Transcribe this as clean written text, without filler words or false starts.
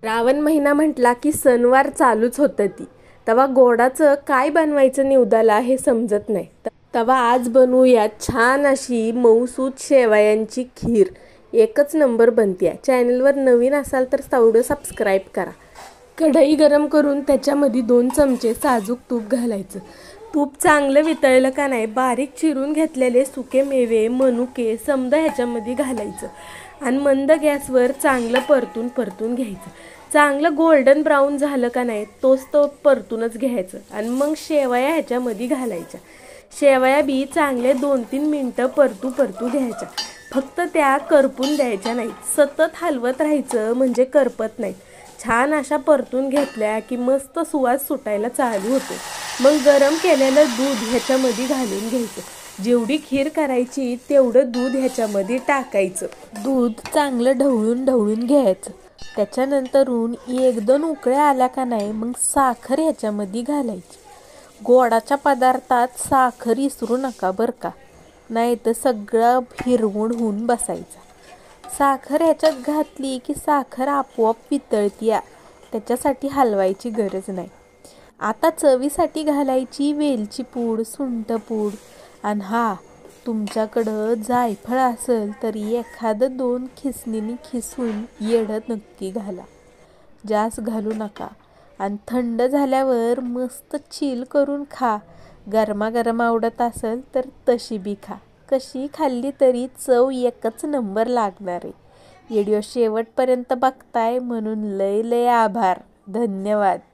श्रावण महिना म्हटला की सणवार चालूच होतं ती. तेव्हा गोडाचं काय बनवायचं निवदाला हे समजत नाही. तेव्हा आज बनवूया छान अशी मऊसूत शेवयांची खीर. एकच नंबर बनते. चॅनलवर नवीन असाल तर तेवढं सबस्क्राईब करा. कढई गरम करून त्याच्यामध्ये 2 चमचे साजूक तूप घालायचं. तूप चांगलं वितळलं का नाही बारीक चिरून घेतलेले सुके मेवे मनुके समजा ह्याच्यामध्ये घालायचं आणि मंद गॅसवर चांगलं परतून घ्यायचं. चांगलं गोल्डन ब्राऊन झालं का नाही तोच तो परतूनच घ्यायचं आणि मग शेवया ह्याच्यामध्ये घालायच्या. शेवया बी चांगले 2-3 मिनटं परतू घ्यायच्या. फक्त त्या करपून द्यायच्या नाहीत. सतत हलवत राहायचं म्हणजे करपत नाहीत. छान अशा परतून घेतल्या की मस्त सुवास सुटायला चालू होतो. मग गरम केलेलं दूध ह्याच्यामध्ये घालून घ्यायचं. जेवढी खीर करायची तेवढं दूध ह्याच्यामध्ये टाकायचं. दूध चांगलं ढवळून घ्यायचं. त्याच्यानंतरून 1-2 उकळ्या आल्या का नाही मग साखर ह्याच्यामध्ये घालायची. गोडाच्या पदार्थात साखर विसरू नका बरं का, नाही तर सगळं हिरवून होऊन बसायचं. साखर ह्याच्यात घातली की साखर आपोआप वितळतीया, त्याच्यासाठी हलवायची गरज नाही. आता चवीसाठी घालायची वेलची पूड, सुंठ पूड आणि तुमच्याकडं जायफळ असेल तर एखादं 2 खिसणीने खिसून येडं नक्की घाला. जास्त घालू नका. आणि थंड झाल्यावर मस्त चिल करून खा. गरमागरम आवडत असेल तर तशी बी खा. कशी खाल्ली तरी चव एकच नंबर लागणार आहे. व्हिडिओ शेवटपर्यंत बघताय म्हणून लय आभार. धन्यवाद.